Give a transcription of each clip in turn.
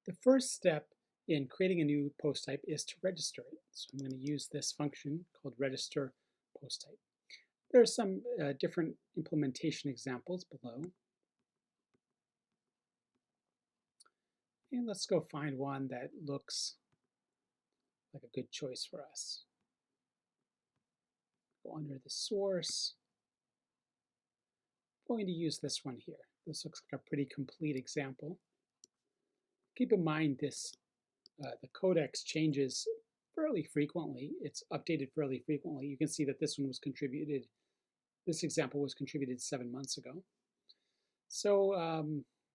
The first step in creating a new post type is to register it. So I'm going to use this function called register post type. There are some different implementation examples below. And let's go find one that looks like a good choice for us. Go under the source. I'm going to use this one here. This looks like a pretty complete example. Keep in mind the codex changes fairly frequently. It's updated fairly frequently. You can see that this one was contributed, this example was contributed 7 months ago. So,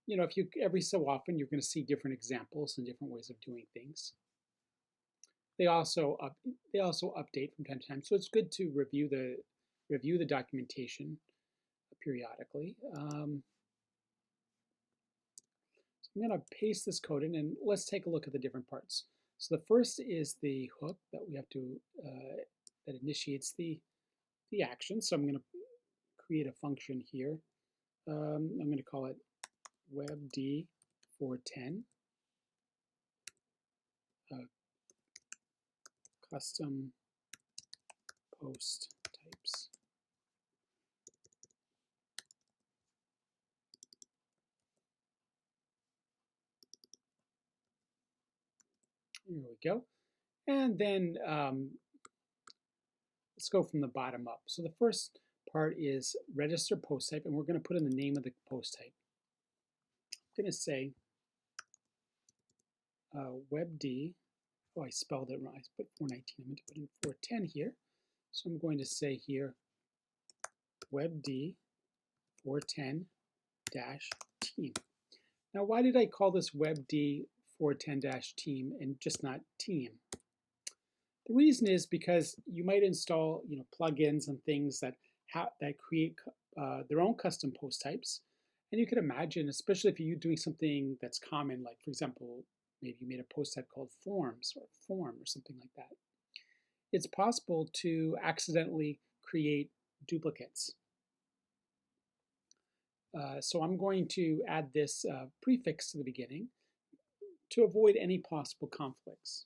you know, if you every so often you're going to see different examples and different ways of doing things. They also update from time to time, so it's good to review the documentation periodically. I'm going to paste this code in, and let's take a look at the different parts. So the first is the hook that we have to that initiates the action. So I'm going to create a function here. I'm going to call it webd410 custom post types. Here we go. And then let's go from the bottom up. So the first part is register post type, and we're going to put in the name of the post type. I'm going to say webd. Oh, I spelled it wrong. I put 419. I'm going to put in 410 here. So I'm going to say here webd 410-team. Now, why did I call this webd 410-team and just not team? The reason is because you might install, you know, plugins and things that create their own custom post types, and you can imagine, especially if you're doing something that's common, like for example, maybe you made a post type called forms or form or something like that. It's possible to accidentally create duplicates. So I'm going to add this prefix to the beginning to avoid any possible conflicts.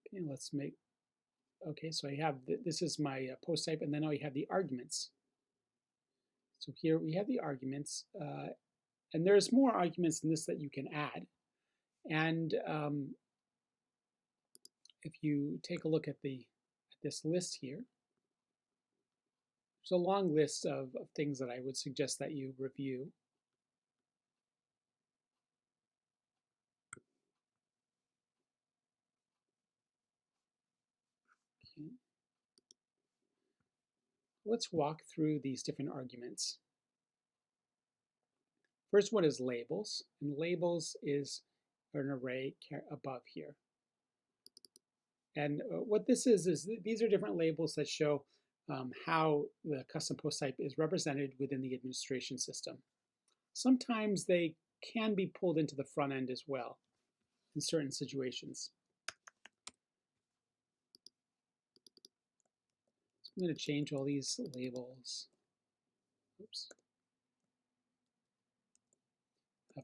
Okay, let's make, okay, so I have, this is my post type, and then I have the arguments. So here we have the arguments, and there's more arguments than this that you can add. And if you take a look at this list here, there's a long list of things that I would suggest that you review. Okay. Let's walk through these different arguments. First one is labels, and labels is an array above here. And what this is these are different labels that show how the custom post type is represented within the administration system. Sometimes they can be pulled into the front end as well in certain situations. So I'm going to change all these labels. Oops.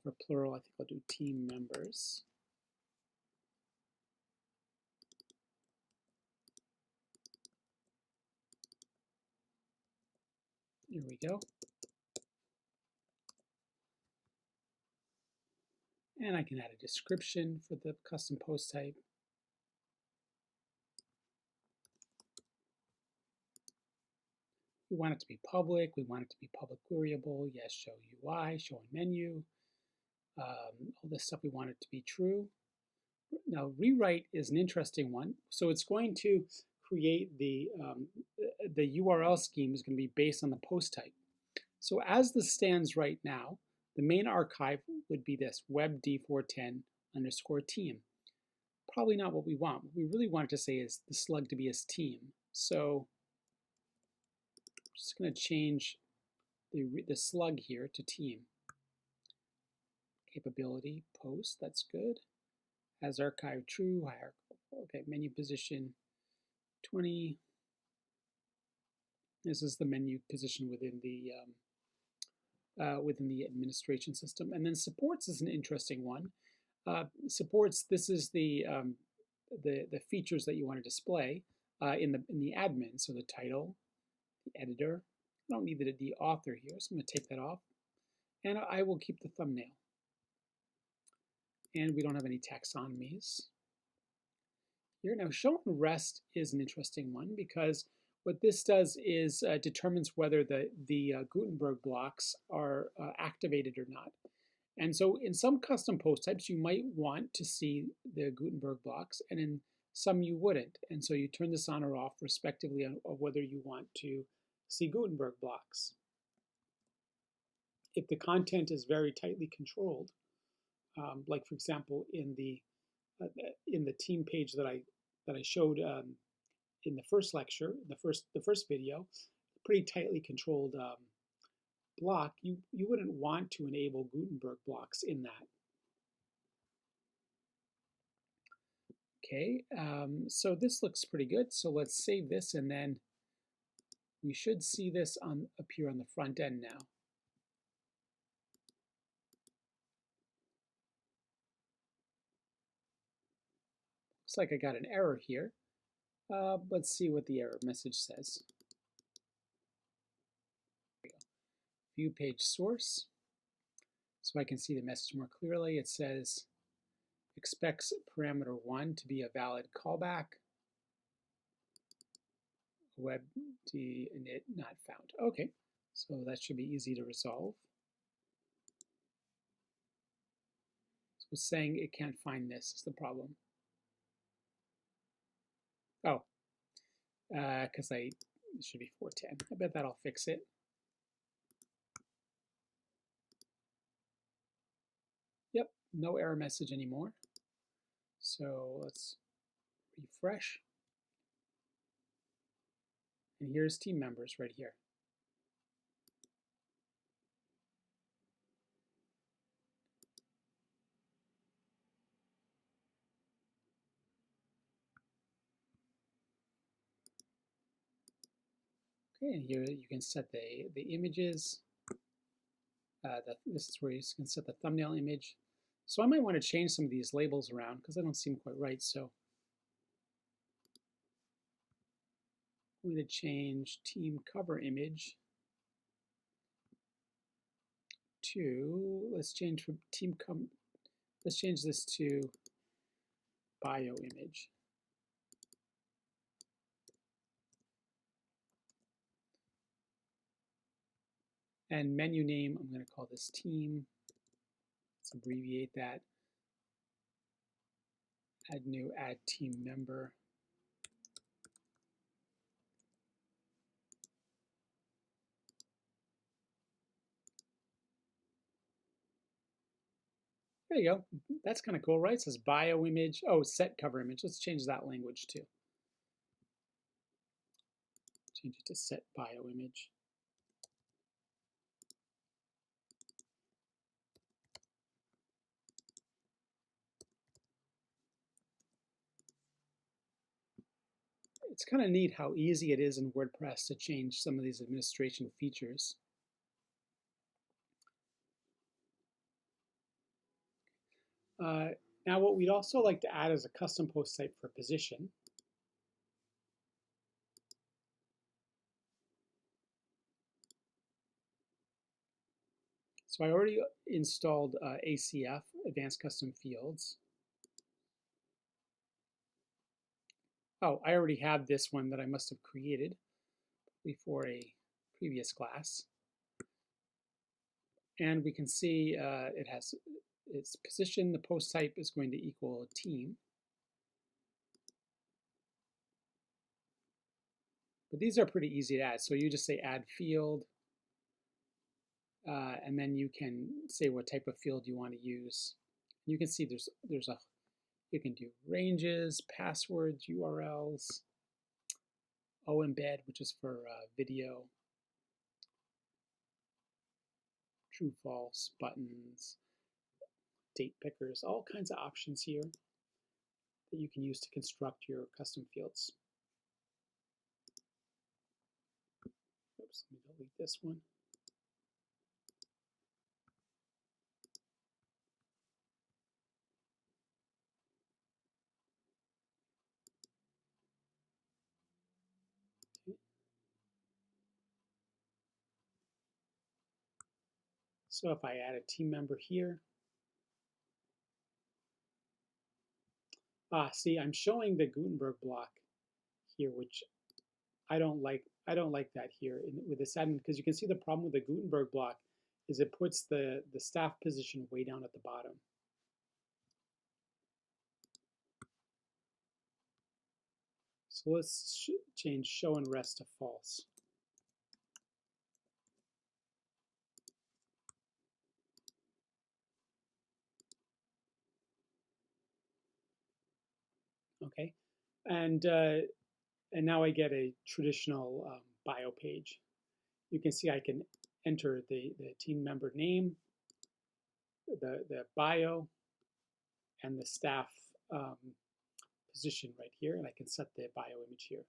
For plural, I think I'll do team members. Here we go. And I can add a description for the custom post type. We want it to be public. We want it to be public queryable. Yes, show UI, show in menu. All this stuff we want it to be true. Now, rewrite is an interesting one. So it's going to create the URL scheme is going to be based on the post type. So as this stands right now, the main archive would be this webd410_team. Probably not what we want. What we really want it to say is the slug to be as team. So I'm just going to change the slug here to team. Capability, post, that's good. As archive true, hierarchical. Okay, menu position 20. This is the menu position within the within the administration system. And then supports is an interesting one. Supports, this is the features that you want to display in the admin. So the title, the editor. I don't need the author here, so I'm going to take that off. And I will keep the thumbnail. And we don't have any taxonomies here. Now, show and rest is an interesting one because what this does is determines whether the Gutenberg blocks are activated or not. And so in some custom post types, you might want to see the Gutenberg blocks, and in some you wouldn't. And so you turn this on or off respectively of whether you want to see Gutenberg blocks. If the content is very tightly controlled, like for example in the team page that I showed in the first lecture, the first video, pretty tightly controlled block, you wouldn't want to enable Gutenberg blocks in that. Okay, so this looks pretty good. So let's save this, and then we should see this appear on the front end now. Looks like I got an error here. Let's see what the error message says. View page source. So I can see the message more clearly. It says, expects parameter 1 to be a valid callback. Web init not found. Okay, so that should be easy to resolve. So it's saying it can't find this is the problem. Oh, because it should be 410. I bet that'll fix it. Yep, no error message anymore. So let's refresh. And here's team members right here. Okay, and here you can set the images. This is where you can set the thumbnail image. So I might want to change some of these labels around because they don't seem quite right. So I'm going to change team cover image to, let's change this to bio image. And menu name, I'm going to call this team. Let's abbreviate that. Add new, add team member. There you go. That's kind of cool, right? It says bio image. Oh, set cover image. Let's change that language too. Change it to set bio image. It's kind of neat how easy it is in WordPress to change some of these administration features. Now what we'd also like to add is a custom post type for position. So I already installed ACF, Advanced Custom Fields. Oh, I already have this one that I must have created before a previous class. And we can see it has its position. The post type is going to equal a team. But these are pretty easy to add. So you just say add field, and then you can say what type of field you want to use. You can see you can do ranges, passwords, URLs, OEmbed, which is for video, true, false, buttons, date pickers, all kinds of options here that you can use to construct your custom fields. Oops, let me delete this one. So if I add a team member here, see, I'm showing the Gutenberg block here, which I don't like. I don't like that here with this admin, because you can see the problem with the Gutenberg block is it puts the staff position way down at the bottom. So let's change show and rest to false. Okay, and now I get a traditional bio page. You can see I can enter the team member name, the bio, and the staff position right here, and I can set the bio image here.